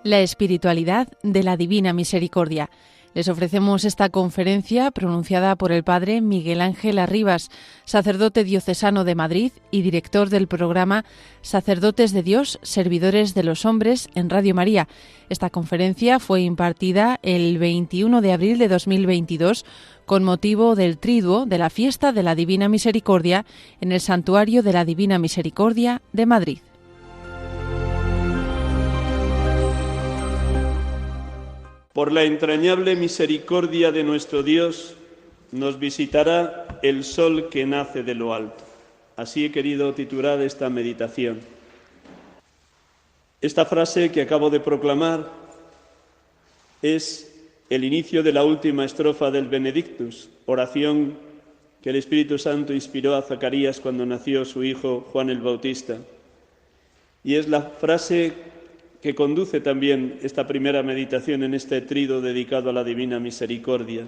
la espiritualidad de la Divina Misericordia. Les ofrecemos esta conferencia pronunciada por el Padre Miguel Ángel Arribas, sacerdote diocesano de Madrid y director del programa Sacerdotes de Dios, Servidores de los Hombres en Radio María. Esta conferencia fue impartida el 21 de abril de 2022 con motivo del Triduo de la Fiesta de la Divina Misericordia en el Santuario de la Divina Misericordia de Madrid. Por la entrañable misericordia de nuestro Dios, nos visitará el sol que nace de lo alto. Así he querido titular esta meditación. Esta frase que acabo de proclamar es el inicio de la última estrofa del Benedictus, oración que el Espíritu Santo inspiró a Zacarías cuando nació su hijo Juan el Bautista. Y es la frase que conduce también esta primera meditación en este trido dedicado a la Divina Misericordia.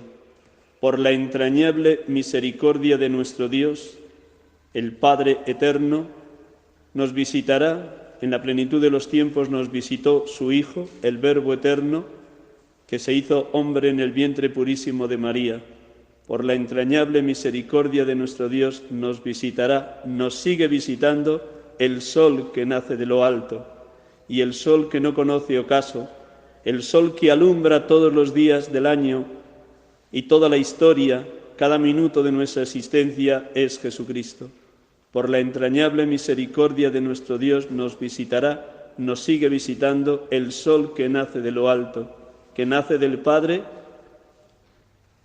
Por la entrañable misericordia de nuestro Dios, el Padre Eterno, nos visitará, en la plenitud de los tiempos nos visitó su Hijo, el Verbo Eterno, que se hizo hombre en el vientre purísimo de María. Por la entrañable misericordia de nuestro Dios nos visitará, nos sigue visitando el sol que nace de lo alto, y el sol que no conoce ocaso, el sol que alumbra todos los días del año y toda la historia, cada minuto de nuestra existencia es Jesucristo. Por la entrañable misericordia de nuestro Dios nos visitará, nos sigue visitando el sol que nace de lo alto, que nace del Padre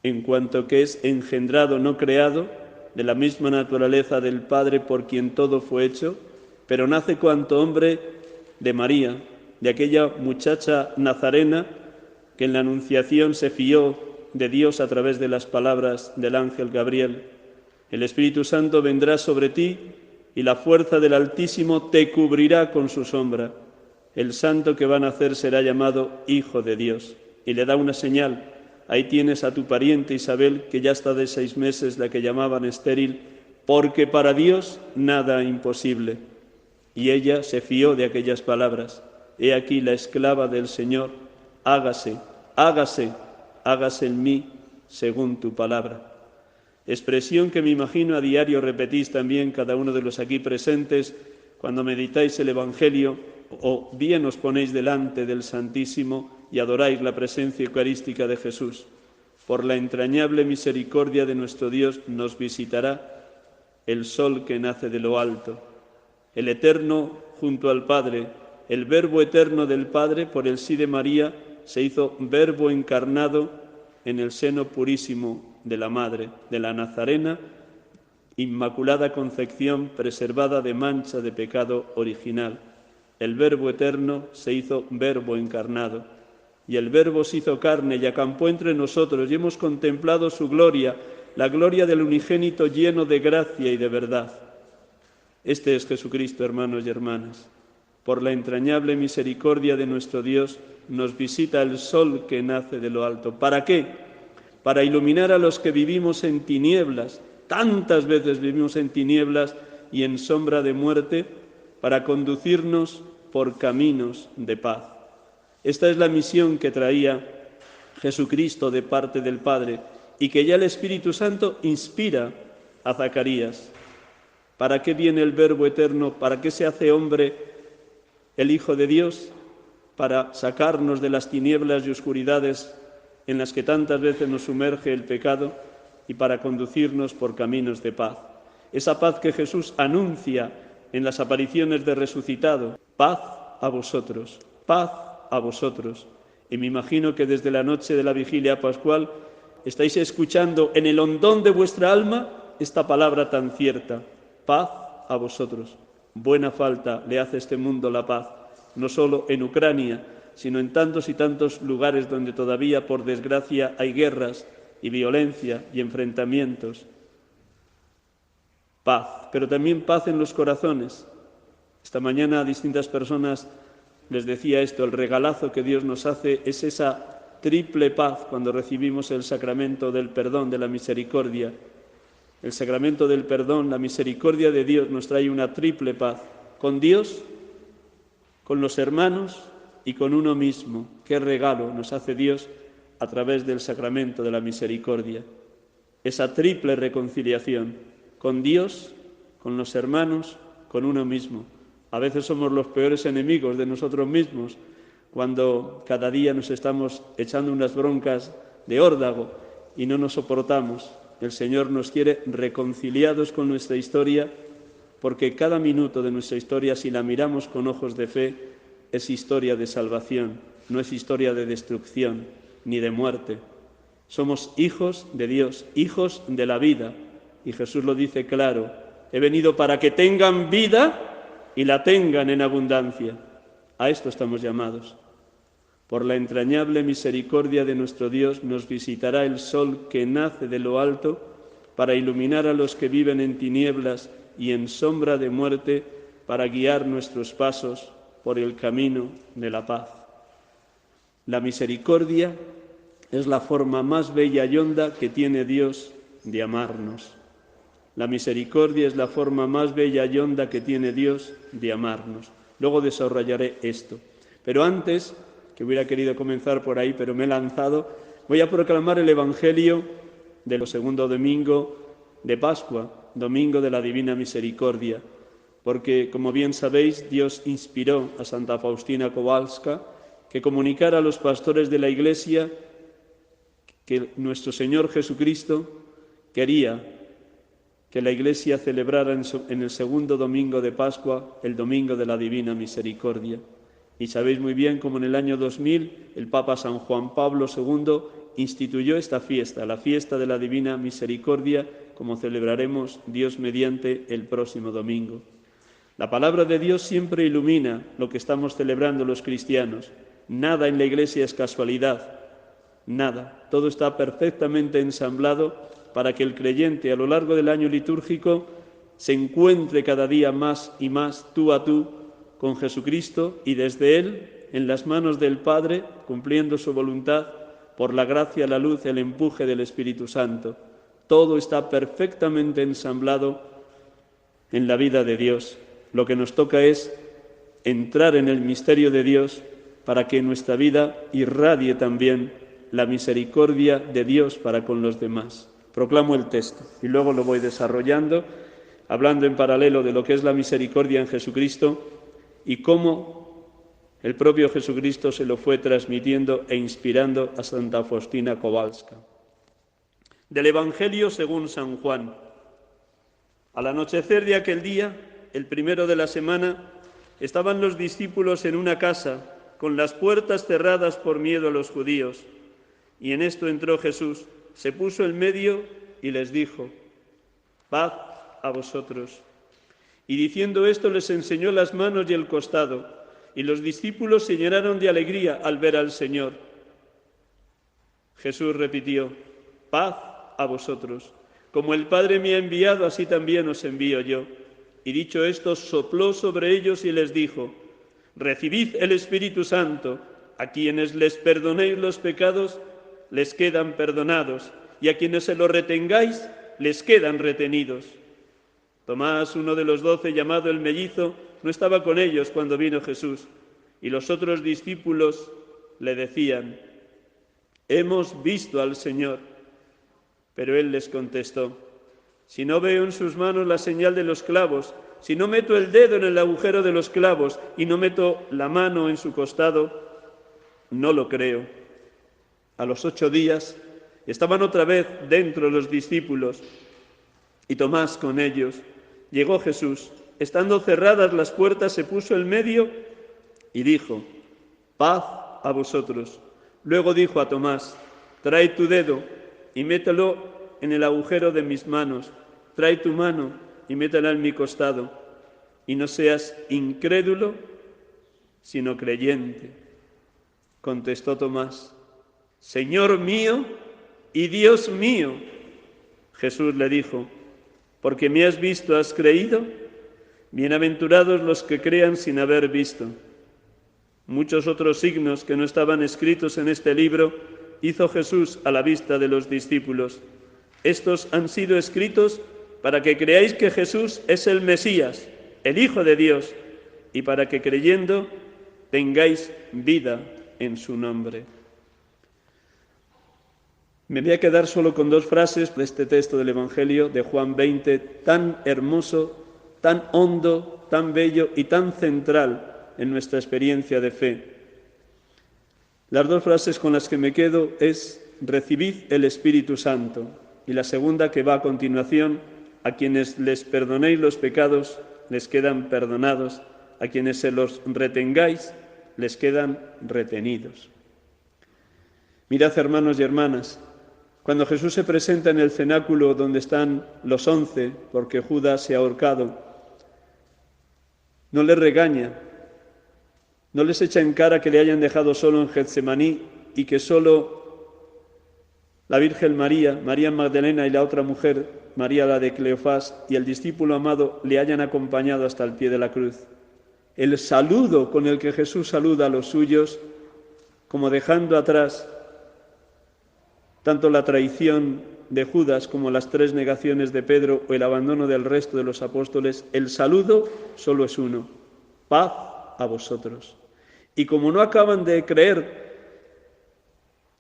en cuanto que es engendrado, no creado, de la misma naturaleza del Padre por quien todo fue hecho, pero nace cuanto hombre de María, de aquella muchacha nazarena que en la Anunciación se fió de Dios a través de las palabras del ángel Gabriel. El Espíritu Santo vendrá sobre ti y la fuerza del Altísimo te cubrirá con su sombra. El santo que va a nacer será llamado Hijo de Dios. Y le da una señal. Ahí tienes a tu pariente Isabel, que ya está de 6 meses, la que llamaban estéril, porque para Dios nada imposible. Y ella se fió de aquellas palabras. He aquí la esclava del Señor, hágase, hágase, hágase en mí según tu palabra. Expresión que me imagino a diario repetís también cada uno de los aquí presentes cuando meditáis el Evangelio o bien os ponéis delante del Santísimo y adoráis la presencia eucarística de Jesús. Por la entrañable misericordia de nuestro Dios nos visitará el sol que nace de lo alto. El Eterno junto al Padre, el Verbo eterno del Padre, por el sí de María, se hizo Verbo encarnado en el seno purísimo de la Madre, de la Nazarena, Inmaculada Concepción, preservada de mancha de pecado original. El Verbo eterno se hizo Verbo encarnado, y el Verbo se hizo carne y acampó entre nosotros, y hemos contemplado su gloria, la gloria del unigénito lleno de gracia y de verdad. Este es Jesucristo, hermanos y hermanas. Por la entrañable misericordia de nuestro Dios, nos visita el sol que nace de lo alto. ¿Para qué? Para iluminar a los que vivimos en tinieblas. Tantas veces vivimos en tinieblas y en sombra de muerte, para conducirnos por caminos de paz. Esta es la misión que traía Jesucristo de parte del Padre y que ya el Espíritu Santo inspira a Zacarías. ¿Para qué viene el Verbo eterno? ¿Para qué se hace hombre el Hijo de Dios? Para sacarnos de las tinieblas y oscuridades en las que tantas veces nos sumerge el pecado y para conducirnos por caminos de paz. Esa paz que Jesús anuncia en las apariciones de resucitado. Paz a vosotros, paz a vosotros. Y me imagino que desde la noche de la vigilia pascual estáis escuchando en el hondón de vuestra alma esta palabra tan cierta. Paz a vosotros. Buena falta le hace este mundo la paz, no solo en Ucrania, sino en tantos y tantos lugares donde todavía, por desgracia, hay guerras y violencia y enfrentamientos. Paz, pero también paz en los corazones. Esta mañana a distintas personas les decía esto, el regalazo que Dios nos hace es esa triple paz cuando recibimos el sacramento del perdón, de la misericordia. El sacramento del perdón, la misericordia de Dios nos trae una triple paz, con Dios, con los hermanos y con uno mismo. Qué regalo nos hace Dios a través del sacramento de la misericordia. Esa triple reconciliación con Dios, con los hermanos, con uno mismo. A veces somos los peores enemigos de nosotros mismos, cuando cada día nos estamos echando unas broncas de órdago y no nos soportamos. El Señor nos quiere reconciliados con nuestra historia, porque cada minuto de nuestra historia, si la miramos con ojos de fe, es historia de salvación, no es historia de destrucción ni de muerte. Somos hijos de Dios, hijos de la vida, y Jesús lo dice claro: he venido para que tengan vida y la tengan en abundancia. A esto estamos llamados. Por la entrañable misericordia de nuestro Dios nos visitará el sol que nace de lo alto para iluminar a los que viven en tinieblas y en sombra de muerte, para guiar nuestros pasos por el camino de la paz. La misericordia es la forma más bella y honda que tiene Dios de amarnos. La misericordia es la forma más bella y honda que tiene Dios de amarnos. Luego desarrollaré esto. Pero antes, que hubiera querido comenzar por ahí, pero me he lanzado, voy a proclamar el Evangelio del segundo domingo de Pascua, domingo de la Divina Misericordia, porque, como bien sabéis, Dios inspiró a Santa Faustina Kowalska que comunicara a los pastores de la Iglesia que nuestro Señor Jesucristo quería que la Iglesia celebrara en el segundo domingo de Pascua el domingo de la Divina Misericordia. Y sabéis muy bien cómo en el año 2000 el Papa San Juan Pablo II instituyó esta fiesta, la fiesta de la Divina Misericordia, como celebraremos Dios mediante el próximo domingo. La palabra de Dios siempre ilumina lo que estamos celebrando los cristianos. Nada en la Iglesia es casualidad, nada. Todo está perfectamente ensamblado para que el creyente a lo largo del año litúrgico se encuentre cada día más y más tú a tú con Jesucristo y desde Él, en las manos del Padre, cumpliendo su voluntad, por la gracia, la luz, el empuje del Espíritu Santo. Todo está perfectamente ensamblado en la vida de Dios. Lo que nos toca es entrar en el misterio de Dios para que en nuestra vida irradie también la misericordia de Dios para con los demás. Proclamo el texto y luego lo voy desarrollando, hablando en paralelo de lo que es la misericordia en Jesucristo y cómo el propio Jesucristo se lo fue transmitiendo e inspirando a Santa Faustina Kowalska. Del Evangelio según San Juan. Al anochecer de aquel día, el primero de la semana, estaban los discípulos en una casa, con las puertas cerradas por miedo a los judíos. Y en esto entró Jesús, se puso en medio y les dijo: paz a vosotros. Y diciendo esto les enseñó las manos y el costado, y los discípulos se llenaron de alegría al ver al Señor. Jesús repitió: paz a vosotros. Como el Padre me ha enviado, así también os envío yo. Y dicho esto, sopló sobre ellos y les dijo: recibid el Espíritu Santo. A quienes les perdonéis los pecados, les quedan perdonados, y a quienes se los retengáis, les quedan retenidos. Tomás, uno de los 12, llamado el mellizo, no estaba con ellos cuando vino Jesús, y los otros discípulos le decían: hemos visto al Señor. Pero él les contestó: si no veo en sus manos la señal de los clavos, si no meto el dedo en el agujero de los clavos y no meto la mano en su costado, no lo creo. A los 8 días estaban otra vez dentro los discípulos y Tomás con ellos. Llegó Jesús, estando cerradas las puertas, se puso en medio y dijo: paz a vosotros. Luego dijo a Tomás: trae tu dedo y mételo en el agujero de mis manos, trae tu mano y métela en mi costado, y no seas incrédulo, sino creyente. Contestó Tomás: Señor mío y Dios mío. Jesús le dijo: porque me has visto, ¿has creído? Bienaventurados los que crean sin haber visto. Muchos otros signos que no estaban escritos en este libro hizo Jesús a la vista de los discípulos. Estos han sido escritos para que creáis que Jesús es el Mesías, el Hijo de Dios, y para que creyendo tengáis vida en su nombre. Me voy a quedar solo con 2 frases de este texto del Evangelio de Juan 20, tan hermoso, tan hondo, tan bello y tan central en nuestra experiencia de fe. Las 2 frases con las que me quedo es: recibid el Espíritu Santo. Y la segunda, que va a continuación: a quienes les perdonéis los pecados, les quedan perdonados; a quienes se los retengáis, les quedan retenidos. Mirad, hermanos y hermanas, cuando Jesús se presenta en el cenáculo donde están los 11, porque Judas se ha ahorcado, no les regaña, no les echa en cara que le hayan dejado solo en Getsemaní y que solo la Virgen María, María Magdalena y la otra mujer, María la de Cleofás, y el discípulo amado le hayan acompañado hasta el pie de la cruz. El saludo con el que Jesús saluda a los suyos, como dejando atrás tanto la traición de Judas como las 3 negaciones de Pedro o el abandono del resto de los apóstoles, el saludo solo es uno: paz a vosotros. Y como no acaban de creer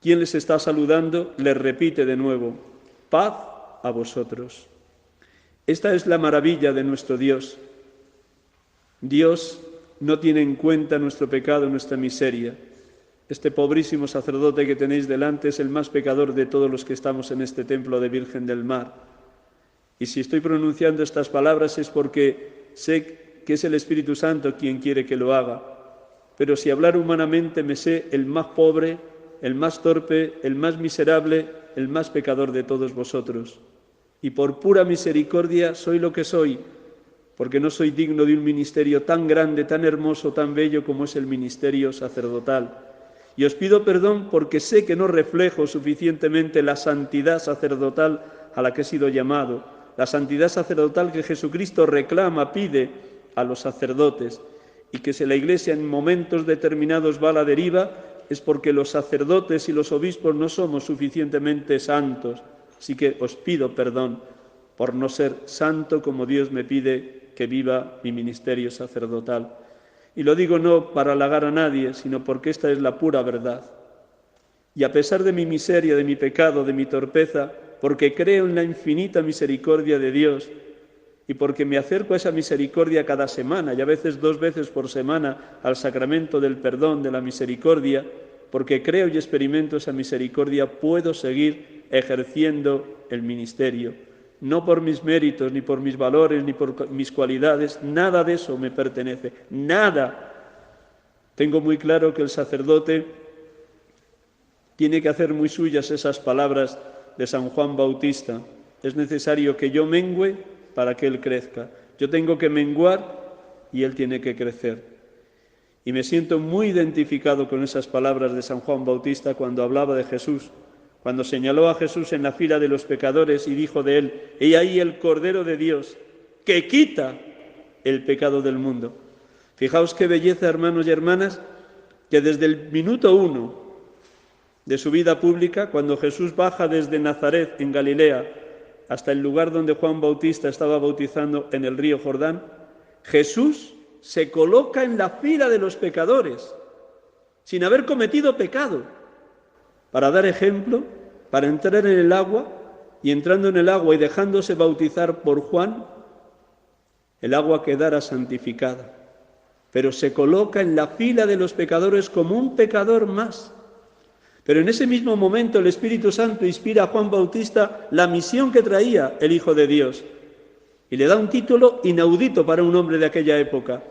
quién les está saludando, les repite de nuevo: paz a vosotros. Esta es la maravilla de nuestro Dios. Dios no tiene en cuenta nuestro pecado, nuestra miseria. Este pobrísimo sacerdote que tenéis delante es el más pecador de todos los que estamos en este templo de Virgen del Mar. Y si estoy pronunciando estas palabras es porque sé que es el Espíritu Santo quien quiere que lo haga. Pero si hablar humanamente me sé el más pobre, el más torpe, el más miserable, el más pecador de todos vosotros. Y por pura misericordia soy lo que soy, porque no soy digno de un ministerio tan grande, tan hermoso, tan bello como es el ministerio sacerdotal. Y os pido perdón porque sé que no reflejo suficientemente la santidad sacerdotal a la que he sido llamado, la santidad sacerdotal que Jesucristo reclama, pide a los sacerdotes, y que si la Iglesia en momentos determinados va a la deriva, es porque los sacerdotes y los obispos no somos suficientemente santos. Así que os pido perdón por no ser santo como Dios me pide que viva mi ministerio sacerdotal. Y lo digo no para halagar a nadie, sino porque esta es la pura verdad. Y a pesar de mi miseria, de mi pecado, de mi torpeza, porque creo en la infinita misericordia de Dios y porque me acerco a esa misericordia cada semana y a veces 2 veces por semana al sacramento del perdón, de la misericordia, porque creo y experimento esa misericordia, puedo seguir ejerciendo el ministerio. No por mis méritos, ni por mis valores, ni por mis cualidades, nada de eso me pertenece, nada. Tengo muy claro que el sacerdote tiene que hacer muy suyas esas palabras de San Juan Bautista: es necesario que yo mengüe para que Él crezca. Yo tengo que menguar y Él tiene que crecer. Y me siento muy identificado con esas palabras de San Juan Bautista cuando hablaba de Jesús, cuando señaló a Jesús en la fila de los pecadores y dijo de Él: he ahí el Cordero de Dios que quita el pecado del mundo. Fijaos qué belleza, hermanos y hermanas, que desde el minuto 1 de su vida pública, cuando Jesús baja desde Nazaret, en Galilea, hasta el lugar donde Juan Bautista estaba bautizando en el río Jordán, Jesús se coloca en la fila de los pecadores, sin haber cometido pecado, para dar ejemplo, para entrar en el agua, y entrando en el agua y dejándose bautizar por Juan, el agua quedara santificada. Pero se coloca en la fila de los pecadores como un pecador más. Pero en ese mismo momento el Espíritu Santo inspira a Juan Bautista la misión que traía el Hijo de Dios y le da un título inaudito para un hombre de aquella época.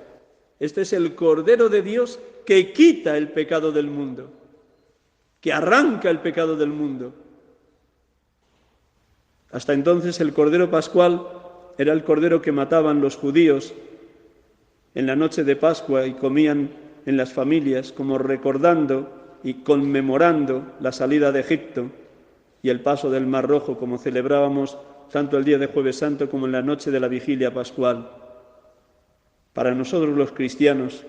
Este es el Cordero de Dios que quita el pecado del mundo, que arranca el pecado del mundo. Hasta entonces el Cordero Pascual era el cordero que mataban los judíos en la noche de Pascua y comían en las familias, como recordando y conmemorando la salida de Egipto y el paso del Mar Rojo, como celebrábamos tanto el día de Jueves Santo como en la noche de la Vigilia Pascual. Para nosotros los cristianos,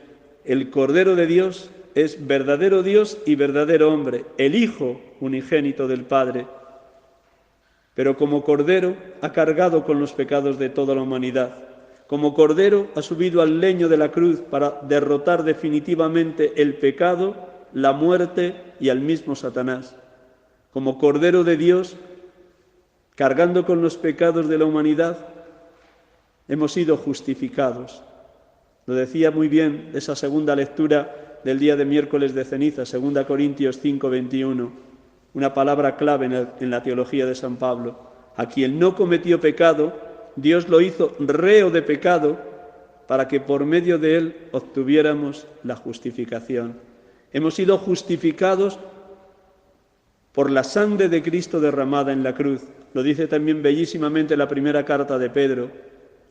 el Cordero de Dios es verdadero Dios y verdadero hombre, el Hijo unigénito del Padre. Pero como Cordero ha cargado con los pecados de toda la humanidad. Como cordero ha subido al leño de la cruz para derrotar definitivamente el pecado, la muerte y al mismo Satanás. Como cordero de Dios, cargando con los pecados de la humanidad, hemos sido justificados. Lo decía muy bien esa segunda lectura del día de miércoles de ceniza, 2 Corintios 5:21, una palabra clave en la teología de San Pablo. A quien no cometió pecado, Dios lo hizo reo de pecado para que por medio de él obtuviéramos la justificación. Hemos sido justificados por la sangre de Cristo derramada en la cruz. Lo dice también bellísimamente la primera carta de Pedro.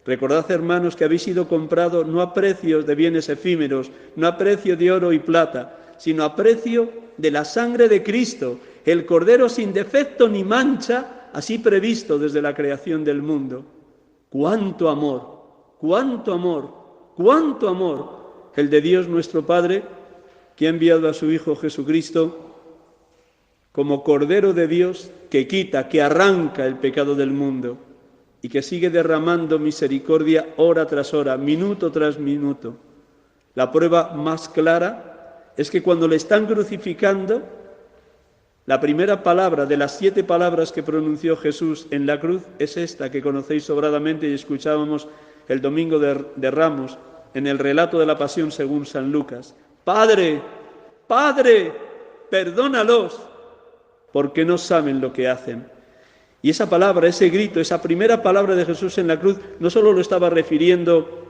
Recordad, hermanos, que habéis sido comprados no a precios de bienes efímeros, no a precio de oro y plata, sino a precio de la sangre de Cristo, el Cordero sin defecto ni mancha, así previsto desde la creación del mundo. ¡Cuánto amor! ¡Cuánto amor! ¡Cuánto amor! El de Dios nuestro Padre, que ha enviado a su Hijo Jesucristo como Cordero de Dios que quita, que arranca el pecado del mundo y que sigue derramando misericordia hora tras hora, minuto tras minuto. La prueba más clara es que cuando le están crucificando, la primera palabra de las 7 palabras que pronunció Jesús en la cruz es esta que conocéis sobradamente y escuchábamos el domingo de Ramos en el relato de la Pasión según San Lucas. Padre, Padre, perdónalos, porque no saben lo que hacen. Y esa palabra, ese grito, esa primera palabra de Jesús en la cruz, no solo lo estaba refiriendo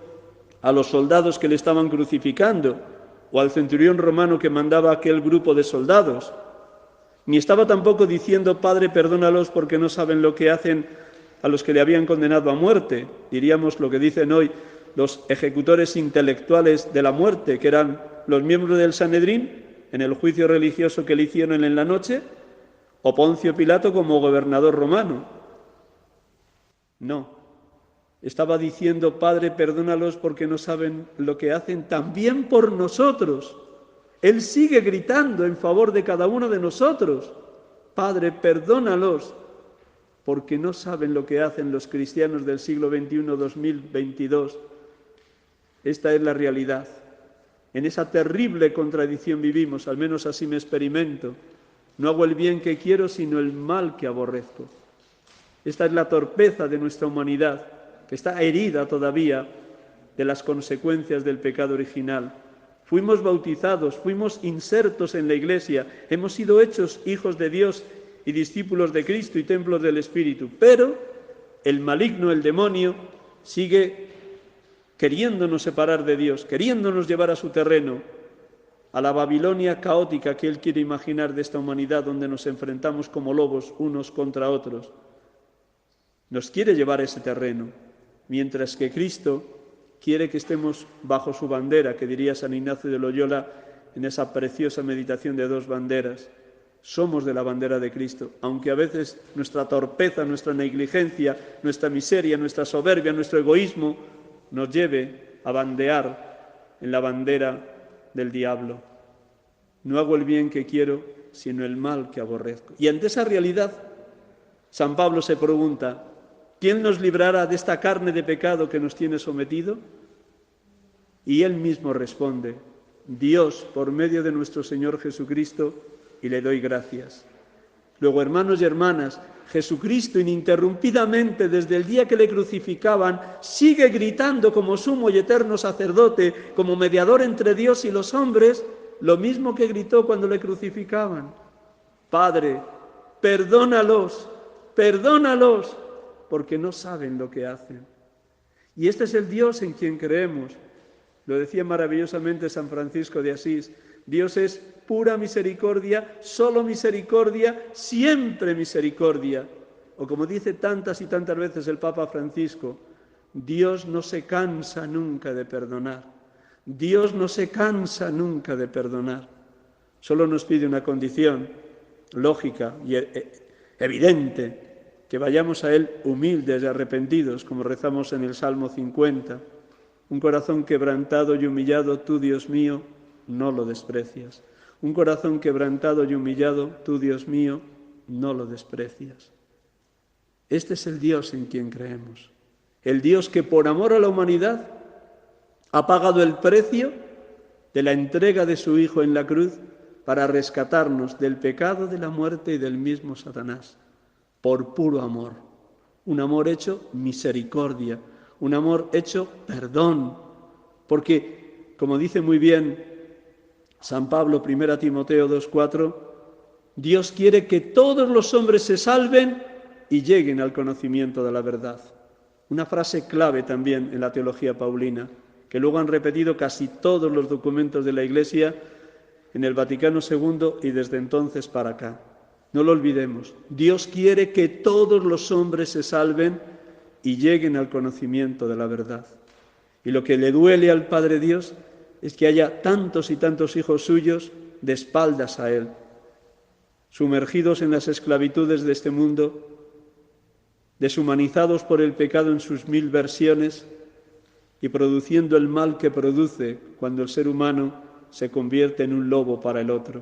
a los soldados que le estaban crucificando, o al centurión romano que mandaba aquel grupo de soldados, ni estaba tampoco diciendo, Padre, perdónalos porque no saben lo que hacen a los que le habían condenado a muerte. Diríamos lo que dicen hoy los ejecutores intelectuales de la muerte, que eran los miembros del Sanedrín, en el juicio religioso que le hicieron en la noche, o Poncio Pilato como gobernador romano. No, estaba diciendo, Padre, perdónalos porque no saben lo que hacen, también por nosotros. Él sigue gritando en favor de cada uno de nosotros. Padre, perdónalos, porque no saben lo que hacen los cristianos del siglo XXI, 2022. Esta es la realidad. En esa terrible contradicción vivimos, al menos así me experimento. No hago el bien que quiero, sino el mal que aborrezco. Esta es la torpeza de nuestra humanidad, que está herida todavía de las consecuencias del pecado original. Fuimos bautizados, fuimos insertos en la Iglesia, hemos sido hechos hijos de Dios y discípulos de Cristo y templos del Espíritu, pero el maligno, el demonio, sigue queriéndonos separar de Dios, queriéndonos llevar a su terreno, a la Babilonia caótica que Él quiere imaginar de esta humanidad donde nos enfrentamos como lobos unos contra otros. Nos quiere llevar a ese terreno, mientras que Cristo quiere que estemos bajo su bandera, que diría San Ignacio de Loyola en esa preciosa meditación de 2 banderas. Somos de la bandera de Cristo, aunque a veces nuestra torpeza, nuestra negligencia, nuestra miseria, nuestra soberbia, nuestro egoísmo nos lleve a bandear en la bandera del diablo. No hago el bien que quiero, sino el mal que aborrezco. Y ante esa realidad, San Pablo se pregunta, ¿quién nos librará de esta carne de pecado que nos tiene sometido? Y él mismo responde, Dios, por medio de nuestro Señor Jesucristo, y le doy gracias. Luego, hermanos y hermanas, Jesucristo ininterrumpidamente desde el día que le crucificaban sigue gritando como sumo y eterno sacerdote, como mediador entre Dios y los hombres, lo mismo que gritó cuando le crucificaban. Padre, perdónalos, perdónalos, porque no saben lo que hacen. Y este es el Dios en quien creemos. Lo decía maravillosamente San Francisco de Asís, Dios es pura misericordia, solo misericordia, siempre misericordia. O como dice tantas y tantas veces el Papa Francisco, Dios no se cansa nunca de perdonar. Dios no se cansa nunca de perdonar. Solo nos pide una condición lógica y evidente, que vayamos a Él humildes y arrepentidos, como rezamos en el Salmo 50. Un corazón quebrantado y humillado, tú, Dios mío, no lo desprecias. Un corazón quebrantado y humillado, tú, Dios mío, no lo desprecias. Este es el Dios en quien creemos. El Dios que por amor a la humanidad ha pagado el precio de la entrega de su Hijo en la cruz para rescatarnos del pecado, de la muerte y del mismo Satanás, por puro amor. Un amor hecho misericordia, un amor hecho perdón, porque, como dice muy bien San Pablo, 1 Timoteo 2,4, Dios quiere que todos los hombres se salven y lleguen al conocimiento de la verdad. Una frase clave también en la teología paulina, que luego han repetido casi todos los documentos de la Iglesia en el Vaticano II y desde entonces para acá. No lo olvidemos, Dios quiere que todos los hombres se salven y lleguen al conocimiento de la verdad. Y lo que le duele al Padre Dios es que haya tantos y tantos hijos suyos de espaldas a Él, sumergidos en las esclavitudes de este mundo, deshumanizados por el pecado en sus 1000 versiones y produciendo el mal que produce cuando el ser humano se convierte en un lobo para el otro.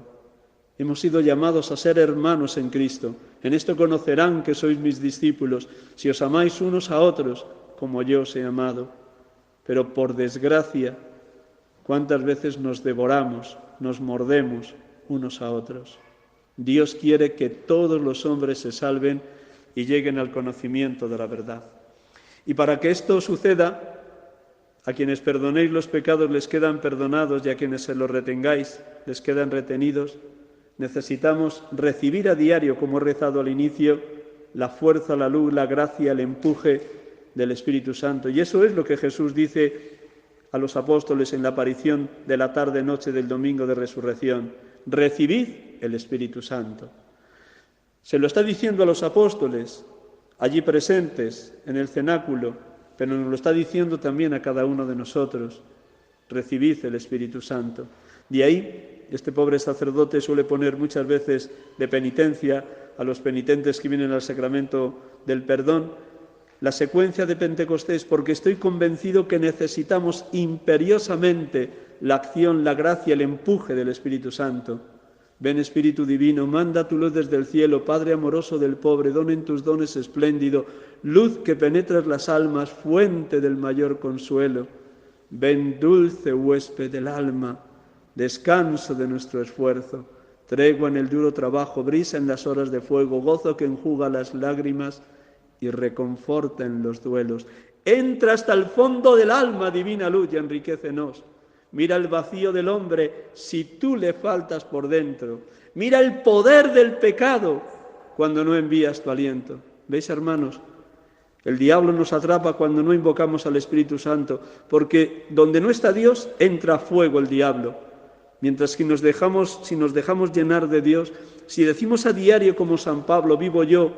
Hemos sido llamados a ser hermanos en Cristo. En esto conocerán que sois mis discípulos, si os amáis unos a otros como yo os he amado. Pero por desgracia, ¿cuántas veces nos devoramos, nos mordemos unos a otros? Dios quiere que todos los hombres se salven y lleguen al conocimiento de la verdad. Y para que esto suceda, a quienes perdonéis los pecados les quedan perdonados y a quienes se los retengáis les quedan retenidos. Necesitamos recibir a diario, como he rezado al inicio, la fuerza, la luz, la gracia, el empuje del Espíritu Santo. Y eso es lo que Jesús dice a los apóstoles en la aparición de la tarde-noche del domingo de resurrección. Recibid el Espíritu Santo. Se lo está diciendo a los apóstoles allí presentes en el cenáculo, pero nos lo está diciendo también a cada uno de nosotros. Recibid el Espíritu Santo. De ahí, este pobre sacerdote suele poner muchas veces de penitencia a los penitentes que vienen al sacramento del perdón la secuencia de Pentecostés, porque estoy convencido que necesitamos imperiosamente la acción, la gracia, el empuje del Espíritu Santo. Ven, Espíritu Divino, manda tu luz desde el cielo, Padre amoroso del pobre, don en tus dones espléndido, luz que penetras las almas, fuente del mayor consuelo. Ven, dulce huésped del alma, descanso de nuestro esfuerzo, tregua en el duro trabajo, brisa en las horas de fuego, gozo que enjuga las lágrimas y reconforta en los duelos. Entra hasta el fondo del alma, divina luz, y enriquécenos. Mira el vacío del hombre si tú le faltas por dentro. Mira el poder del pecado cuando no envías tu aliento. ¿Veis, hermanos? El diablo nos atrapa cuando no invocamos al Espíritu Santo, porque donde no está Dios, entra a fuego el diablo. Mientras que si nos dejamos llenar de Dios, si decimos a diario como San Pablo, vivo yo,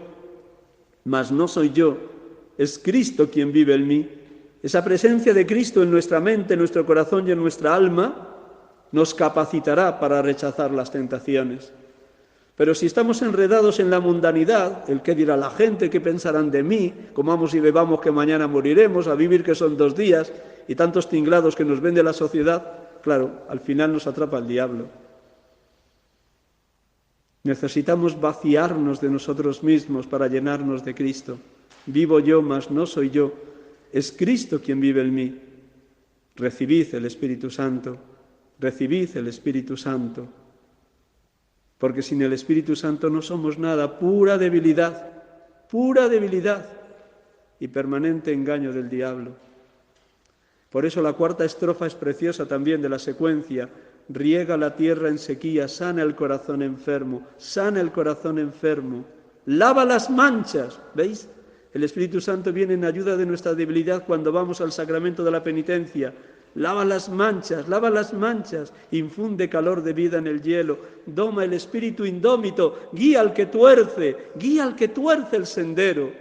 mas no soy yo, es Cristo quien vive en mí, esa presencia de Cristo en nuestra mente, en nuestro corazón y en nuestra alma nos capacitará para rechazar las tentaciones. Pero si estamos enredados en la mundanidad, el qué dirá la gente, qué pensarán de mí, comamos y bebamos que mañana moriremos, a vivir que son 2 días, y tantos tinglados que nos vende la sociedad, claro, al final nos atrapa el diablo. Necesitamos vaciarnos de nosotros mismos para llenarnos de Cristo. Vivo yo, mas no soy yo. Es Cristo quien vive en mí. Recibid el Espíritu Santo. Recibid el Espíritu Santo. Porque sin el Espíritu Santo no somos nada, pura debilidad y permanente engaño del diablo. Por eso la 4ª estrofa es preciosa también de la secuencia. Riega la tierra en sequía, sana el corazón enfermo, lava las manchas. ¿Veis? El Espíritu Santo viene en ayuda de nuestra debilidad cuando vamos al sacramento de la penitencia. Lava las manchas, infunde calor de vida en el hielo, doma el espíritu indómito, guía al que tuerce el sendero.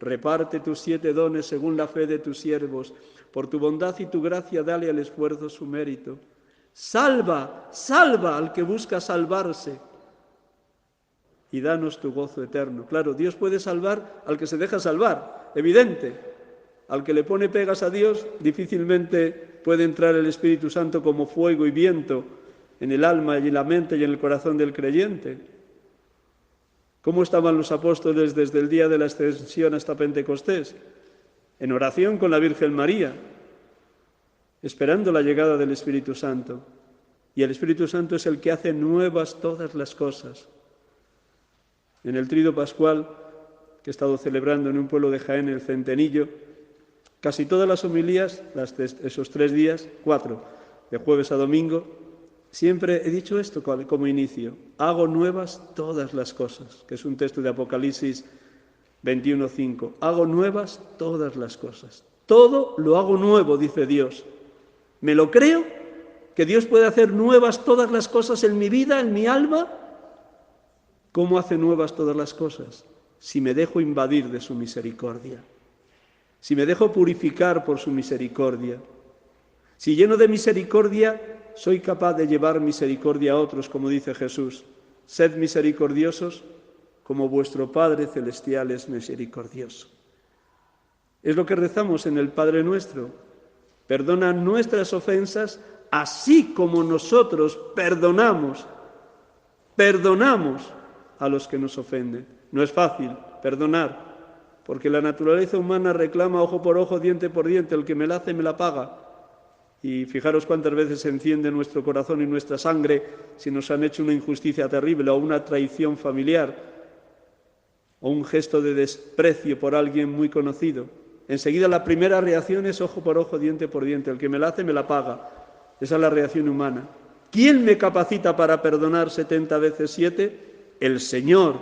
Reparte tus 7 dones según la fe de tus siervos, por tu bondad y tu gracia dale al esfuerzo su mérito. Salva al que busca salvarse y danos tu gozo eterno. Claro, Dios puede salvar al que se deja salvar, evidente. Al que le pone pegas a Dios, difícilmente puede entrar el Espíritu Santo como fuego y viento en el alma y en la mente y en el corazón del creyente. ¿Cómo estaban los apóstoles desde el día de la ascensión hasta Pentecostés? en oración con la Virgen María, esperando la llegada del Espíritu Santo. Y el Espíritu Santo es el que hace nuevas todas las cosas. En el Tríodo Pascual, que he estado celebrando en un pueblo de Jaén, el Centenillo, casi todas las homilías, esos 3 días, 4, de jueves a domingo, siempre he dicho esto como inicio: hago nuevas todas las cosas, que es un texto de Apocalipsis 21:5. Hago nuevas todas las cosas. Todo lo hago nuevo, dice Dios. ¿Me lo creo? ¿Que Dios puede hacer nuevas todas las cosas en mi vida, en mi alma? ¿Cómo hace nuevas todas las cosas? Si me dejo invadir de su misericordia, si me dejo purificar por su misericordia, si lleno de misericordia soy capaz de llevar misericordia a otros, como dice Jesús: sed misericordiosos como vuestro Padre Celestial es misericordioso. Es lo que rezamos en el Padre Nuestro: perdona nuestras ofensas, así como nosotros perdonamos a los que nos ofenden. No es fácil perdonar, porque la naturaleza humana reclama ojo por ojo, diente por diente: el que me la hace me la paga. Y fijaros cuántas veces se enciende nuestro corazón y nuestra sangre si nos han hecho una injusticia terrible, o una traición familiar, o un gesto de desprecio por alguien muy conocido. Enseguida la primera reacción es ojo por ojo, diente por diente: el que me la hace me la paga. Esa es la reacción humana. ¿Quién me capacita para perdonar 70 veces 7? El Señor,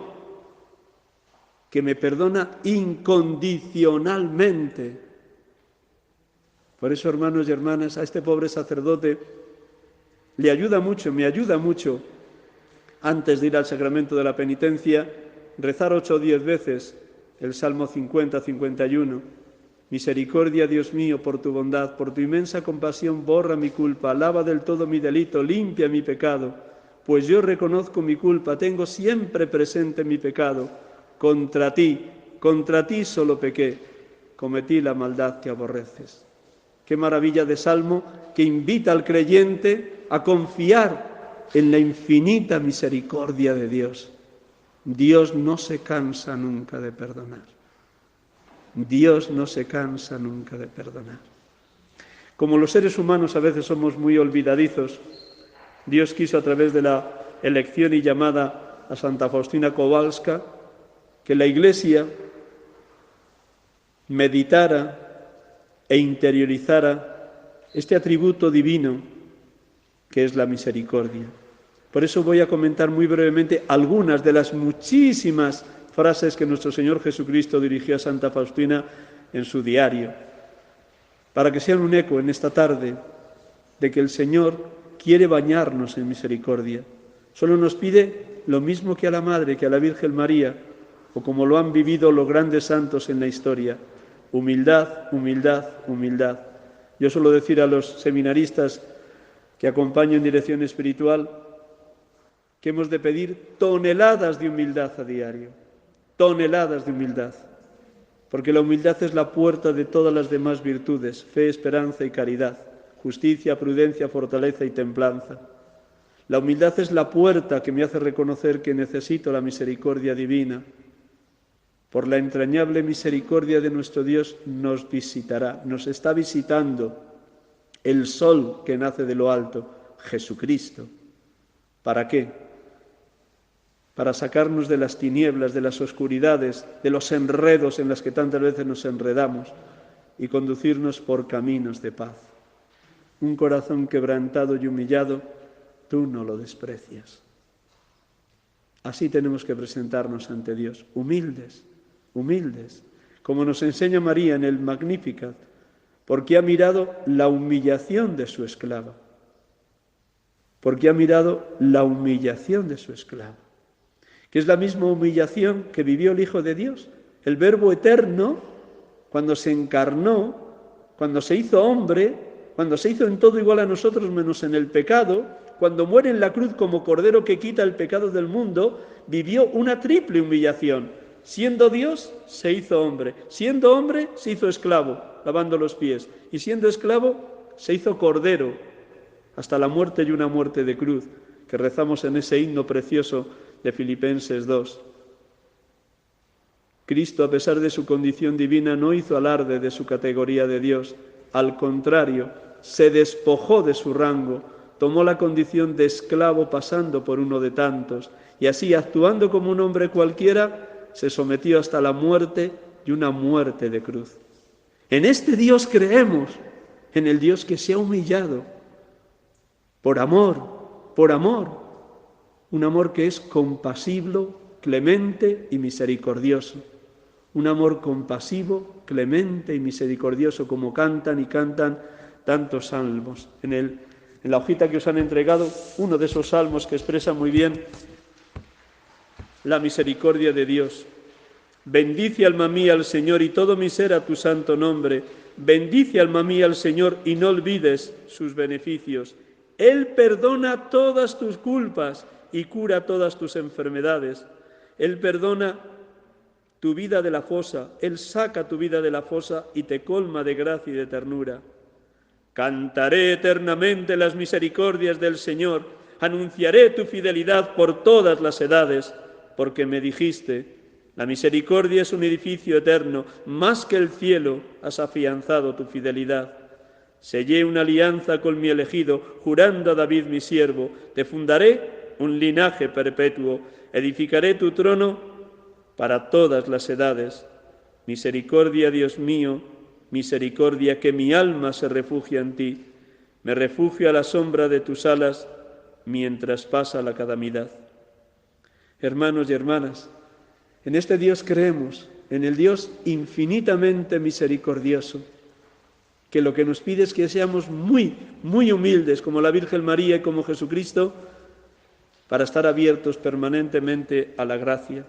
que me perdona incondicionalmente. Por eso, hermanos y hermanas, a este pobre sacerdote le ayuda mucho, me ayuda mucho, antes de ir al sacramento de la penitencia, rezar 8 o 10 veces el Salmo 50-51. Misericordia, Dios mío, por tu bondad, por tu inmensa compasión, borra mi culpa, lava del todo mi delito, limpia mi pecado, pues yo reconozco mi culpa, tengo siempre presente mi pecado. Contra ti solo pequé, cometí la maldad que aborreces. Qué maravilla de salmo que invita al creyente a confiar en la infinita misericordia de Dios. Dios no se cansa nunca de perdonar. Dios no se cansa nunca de perdonar. Como los seres humanos a veces somos muy olvidadizos, Dios quiso, a través de la elección y llamada a Santa Faustina Kowalska, que la Iglesia meditara e interiorizara este atributo divino que es la misericordia. Por eso voy a comentar muy brevemente algunas de las muchísimas frases que nuestro Señor Jesucristo dirigió a Santa Faustina en su diario, para que sean un eco en esta tarde de que el Señor quiere bañarnos en misericordia. Solo nos pide lo mismo que a la Madre, que a la Virgen María, o como lo han vivido los grandes santos en la historia: humildad, humildad, humildad. Yo suelo decir a los seminaristas que acompaño en dirección espiritual que hemos de pedir toneladas de humildad a diario, toneladas de humildad, porque la humildad es la puerta de todas las demás virtudes: fe, esperanza y caridad, justicia, prudencia, fortaleza y templanza. La humildad es la puerta que me hace reconocer que necesito la misericordia divina. Por la entrañable misericordia de nuestro Dios nos visitará, nos está visitando el sol que nace de lo alto, Jesucristo. ¿Para qué? Para sacarnos de las tinieblas, de las oscuridades, de los enredos en los que tantas veces nos enredamos, y conducirnos por caminos de paz. Un corazón quebrantado y humillado, tú no lo desprecias. Así tenemos que presentarnos ante Dios, humildes, humildes, como nos enseña María en el Magnificat, porque ha mirado la humillación de su esclava. Porque ha mirado la humillación de su esclava, que es la misma humillación que vivió el Hijo de Dios, el Verbo eterno, cuando se encarnó, cuando se hizo hombre, cuando se hizo en todo igual a nosotros menos en el pecado, cuando muere en la cruz como Cordero que quita el pecado del mundo, vivió una triple humillación. Siendo Dios, se hizo hombre. Siendo hombre, se hizo esclavo, lavando los pies. Y siendo esclavo, se hizo Cordero, hasta la muerte y una muerte de cruz, que rezamos en ese himno precioso de Filipenses 2. Cristo, a pesar de su condición divina, no hizo alarde de su categoría de Dios. Al contrario, se despojó de su rango, tomó la condición de esclavo pasando por uno de tantos, y así, actuando como un hombre cualquiera, se sometió hasta la muerte y una muerte de cruz. En este Dios creemos, en el Dios que se ha humillado por amor, un amor que es compasivo, clemente y misericordioso. Un amor compasivo, clemente y misericordioso, como cantan tantos salmos. En la hojita que os han entregado, uno de esos salmos que expresa muy bien la misericordia de Dios. Bendice, alma mía, al Señor, y todo mi ser a tu santo nombre. Bendice, alma mía, al Señor, y no olvides sus beneficios. Él perdona todas tus culpas y cura todas tus enfermedades. Él perdona tu vida de la fosa, Él saca tu vida de la fosa y te colma de gracia y de ternura. Cantaré eternamente las misericordias del Señor, anunciaré tu fidelidad por todas las edades, porque me dijiste, la misericordia es un edificio eterno, más que el cielo has afianzado tu fidelidad. Sellé una alianza con mi elegido, jurando a David mi siervo, te fundaré un linaje perpetuo, edificaré tu trono para todas las edades. Misericordia, Dios mío, misericordia, que mi alma se refugia en ti. Me refugio a la sombra de tus alas mientras pasa la calamidad. Hermanos y hermanas, en este Dios creemos, en el Dios infinitamente misericordioso, que lo que nos pide es que seamos muy, muy humildes, como la Virgen María y como Jesucristo, para estar abiertos permanentemente a la gracia.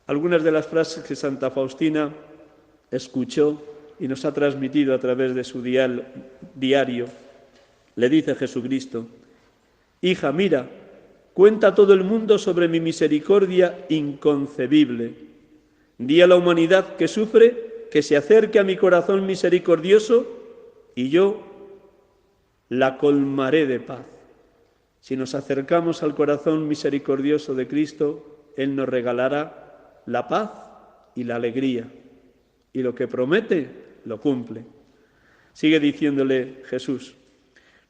Algunas de las frases que Santa Faustina escuchó y nos ha transmitido a través de su diario, le dice Jesucristo: hija, mira, cuenta a todo el mundo sobre mi misericordia inconcebible. Di a la humanidad que sufre que se acerque a mi corazón misericordioso y yo la colmaré de paz. Si nos acercamos al corazón misericordioso de Cristo, Él nos regalará la paz y la alegría, y lo que promete, lo cumple. Sigue diciéndole Jesús: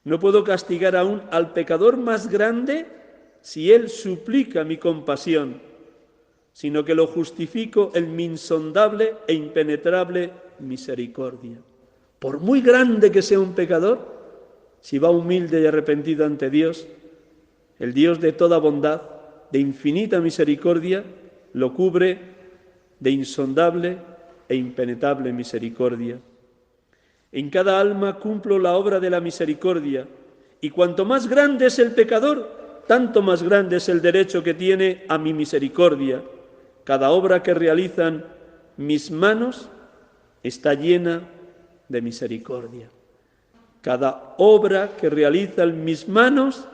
no puedo castigar aún al pecador más grande si él suplica mi compasión, sino que lo justifico en mi insondable e impenetrable misericordia. Por muy grande que sea un pecador, si va humilde y arrepentido ante Dios, el Dios de toda bondad, de infinita misericordia, lo cubre de insondable e impenetrable misericordia. En cada alma cumplo la obra de la misericordia, y cuanto más grande es el pecador, tanto más grande es el derecho que tiene a mi misericordia. Cada obra que realizan mis manos está llena de misericordia. Cada obra que realizan mis manos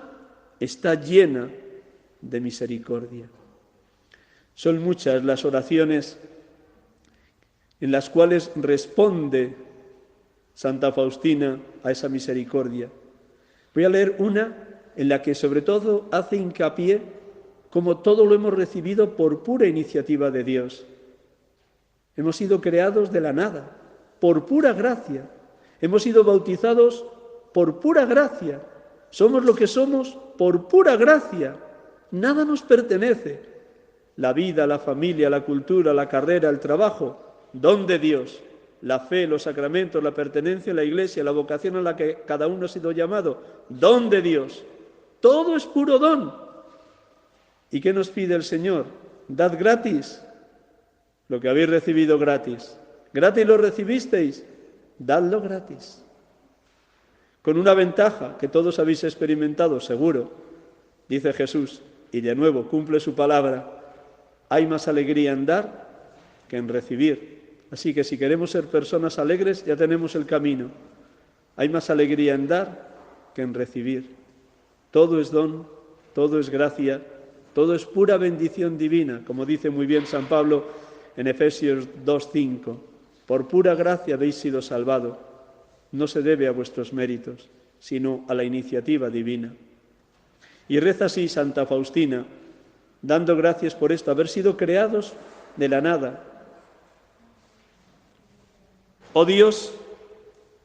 está llena de misericordia. Son muchas las oraciones en las cuales responde Santa Faustina a esa misericordia. Voy a leer una en la que sobre todo hace hincapié como todo lo hemos recibido por pura iniciativa de Dios. Hemos sido creados de la nada, por pura gracia. Hemos sido bautizados por pura gracia. Somos lo que somos por pura gracia. Nada nos pertenece. La vida, la familia, la cultura, la carrera, el trabajo, don de Dios. La fe, los sacramentos, la pertenencia a la Iglesia, la vocación a la que cada uno ha sido llamado, don de Dios. Todo es puro don. ¿Y qué nos pide el Señor? Dad gratis lo que habéis recibido gratis. Gratis lo recibisteis, dadlo gratis. Con una ventaja que todos habéis experimentado, seguro, dice Jesús, y de nuevo cumple su palabra: hay más alegría en dar que en recibir. Así que si queremos ser personas alegres, ya tenemos el camino. Hay más alegría en dar que en recibir. Todo es don, todo es gracia, todo es pura bendición divina, como dice muy bien San Pablo en Efesios 2:5. Por pura gracia habéis sido salvados. No se debe a vuestros méritos, sino a la iniciativa divina. Y reza así Santa Faustina, dando gracias por esto, haber sido creados de la nada. Oh Dios,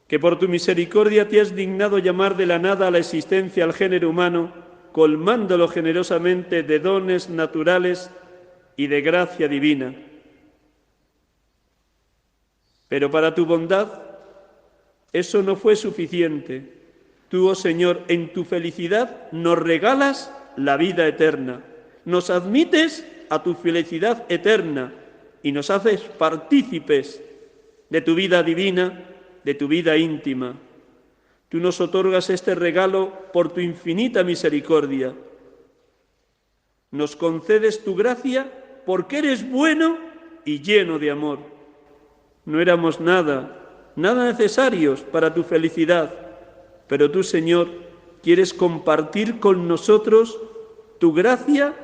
que por tu misericordia te has dignado llamar de la nada a la existencia al género humano, colmándolo generosamente de dones naturales y de gracia divina. Pero para tu bondad eso no fue suficiente. Tú, oh Señor, en tu felicidad nos regalas la vida eterna, nos admites a tu felicidad eterna y nos haces partícipes de tu vida divina, de tu vida íntima. Tú nos otorgas este regalo por tu infinita misericordia. Nos concedes tu gracia porque eres bueno y lleno de amor. No éramos nada necesarios para tu felicidad, pero tú, Señor, quieres compartir con nosotros tu gracia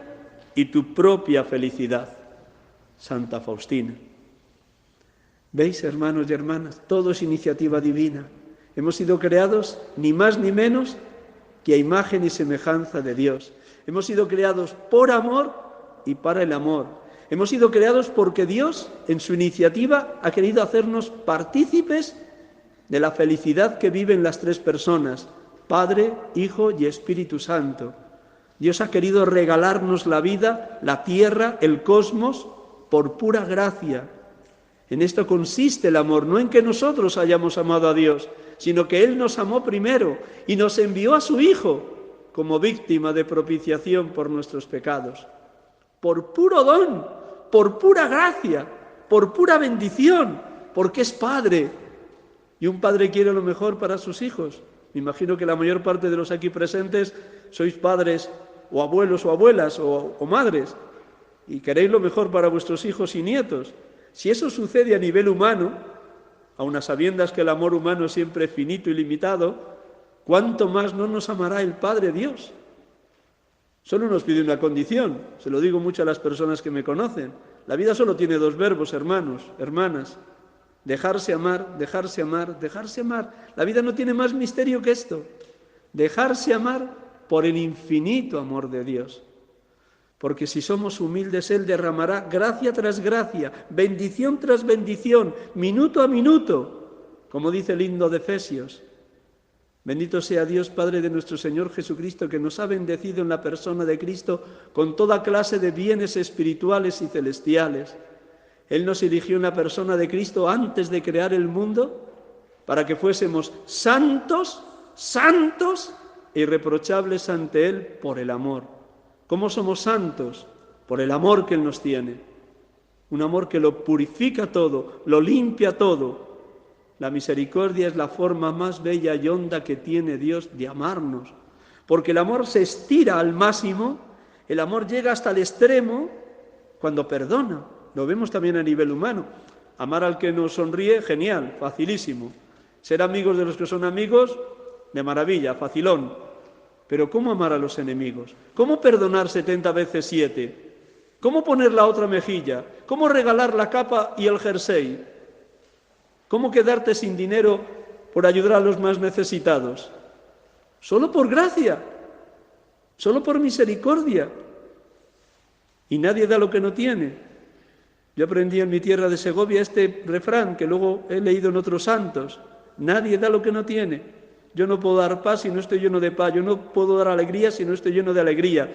y tu propia felicidad. Santa Faustina. ¿Veis, hermanos y hermanas? Todo es iniciativa divina. Hemos sido creados ni más ni menos que a imagen y semejanza de Dios. Hemos sido creados por amor y para el amor. Hemos sido creados porque Dios, en su iniciativa, ha querido hacernos partícipes de la felicidad que viven las tres personas, Padre, Hijo y Espíritu Santo. Dios ha querido regalarnos la vida, la tierra, el cosmos, por pura gracia. En esto consiste el amor, no en que nosotros hayamos amado a Dios, sino que Él nos amó primero y nos envió a su Hijo como víctima de propiciación por nuestros pecados. Por puro don, por pura gracia, por pura bendición, porque es Padre. Y un padre quiere lo mejor para sus hijos. Me imagino que la mayor parte de los aquí presentes sois padres o abuelos o abuelas o madres y queréis lo mejor para vuestros hijos y nietos. Si eso sucede a nivel humano, aun a sabiendas que el amor humano es siempre finito y limitado, ¿cuánto más no nos amará el Padre Dios? Solo nos pide una condición, se lo digo mucho a las personas que me conocen. La vida solo tiene dos verbos, hermanos, hermanas. Dejarse amar, dejarse amar, dejarse amar. La vida no tiene más misterio que esto. Dejarse amar por el infinito amor de Dios. Porque si somos humildes, Él derramará gracia tras gracia, bendición tras bendición, minuto a minuto, como dice el himno de Efesios. Bendito sea Dios, Padre de nuestro Señor Jesucristo, que nos ha bendecido en la persona de Cristo con toda clase de bienes espirituales y celestiales. Él nos eligió en la persona de Cristo antes de crear el mundo para que fuésemos santos, santos e irreprochables ante Él por el amor. ¿Cómo somos santos? Por el amor que Él nos tiene. Un amor que lo purifica todo, lo limpia todo. La misericordia es la forma más bella y honda que tiene Dios de amarnos. Porque el amor se estira al máximo, el amor llega hasta el extremo cuando perdona. Lo vemos también a nivel humano. Amar al que nos sonríe, genial, facilísimo. Ser amigos de los que son amigos, de maravilla, facilón. Pero ¿cómo amar a los enemigos? ¿Cómo perdonar 70 veces 7? ¿Cómo poner la otra mejilla? ¿Cómo regalar la capa y el jersey? ¿Cómo quedarte sin dinero por ayudar a los más necesitados? Solo por gracia, solo por misericordia. Y nadie da lo que no tiene. Yo aprendí en mi tierra de Segovia este refrán que luego he leído en otros santos. Nadie da lo que no tiene. Yo no puedo dar paz si no estoy lleno de paz. Yo no puedo dar alegría si no estoy lleno de alegría.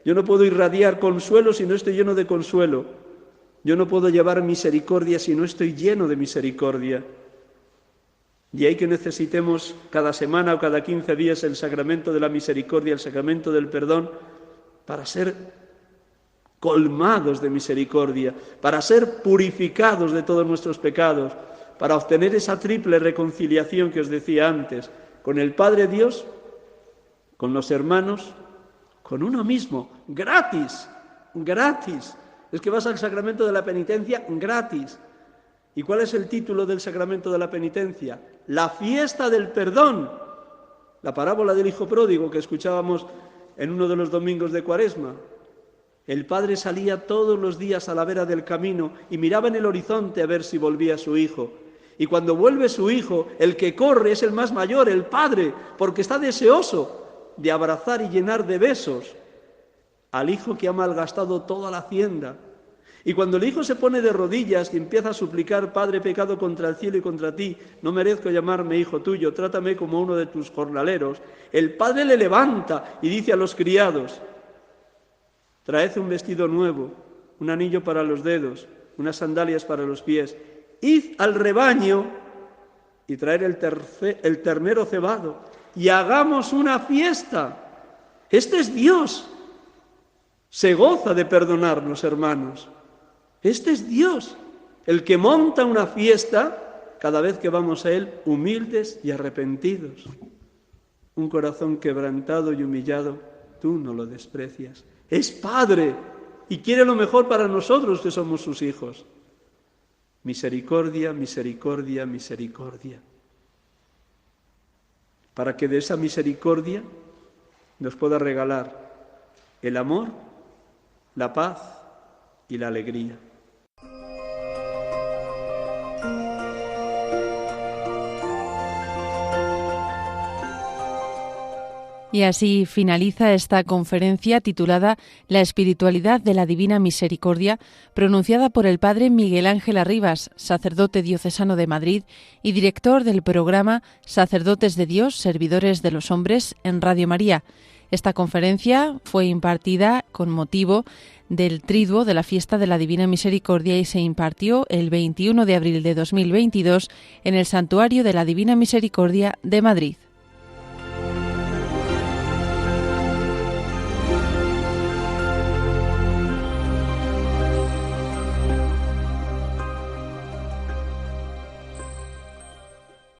Yo no puedo irradiar consuelo si no estoy lleno de consuelo. Yo no puedo llevar misericordia si no estoy lleno de misericordia. Y ahí que necesitemos cada semana o cada 15 días el sacramento de la misericordia, el sacramento del perdón, para ser colmados de misericordia, para ser purificados de todos nuestros pecados, para obtener esa triple reconciliación que os decía antes, con el Padre Dios, con los hermanos, con uno mismo, gratis, gratis. Es que vas al sacramento de la penitencia gratis. ¿Y cuál es el título del sacramento de la penitencia? La fiesta del perdón. La parábola del hijo pródigo que escuchábamos en uno de los domingos de Cuaresma. El padre salía todos los días a la vera del camino y miraba en el horizonte a ver si volvía su hijo. Y cuando vuelve su hijo, el que corre es el más mayor, el padre, porque está deseoso de abrazar y llenar de besos al hijo que ha malgastado toda la hacienda. Y cuando el hijo se pone de rodillas y empieza a suplicar: Padre, he pecado contra el cielo y contra ti, no merezco llamarme hijo tuyo, trátame como uno de tus jornaleros, el padre le levanta y dice a los criados: traed un vestido nuevo, un anillo para los dedos, unas sandalias para los pies, id al rebaño y traed el ternero cebado y hagamos una fiesta. Este es Dios. Se goza de perdonarnos, hermanos. Este es Dios, el que monta una fiesta cada vez que vamos a Él humildes y arrepentidos. Un corazón quebrantado y humillado, tú no lo desprecias. Es Padre y quiere lo mejor para nosotros que somos sus hijos. Misericordia, misericordia, misericordia. Para que de esa misericordia nos pueda regalar el amor, la paz y la alegría. Y así finaliza esta conferencia titulada La espiritualidad de la Divina Misericordia, pronunciada por el padre Miguel Ángel Arribas, sacerdote diocesano de Madrid y director del programa Sacerdotes de Dios, Servidores de los Hombres en Radio María. Esta conferencia fue impartida con motivo del triduo de la fiesta de la Divina Misericordia y se impartió el 21 de abril de 2022 en el Santuario de la Divina Misericordia de Madrid.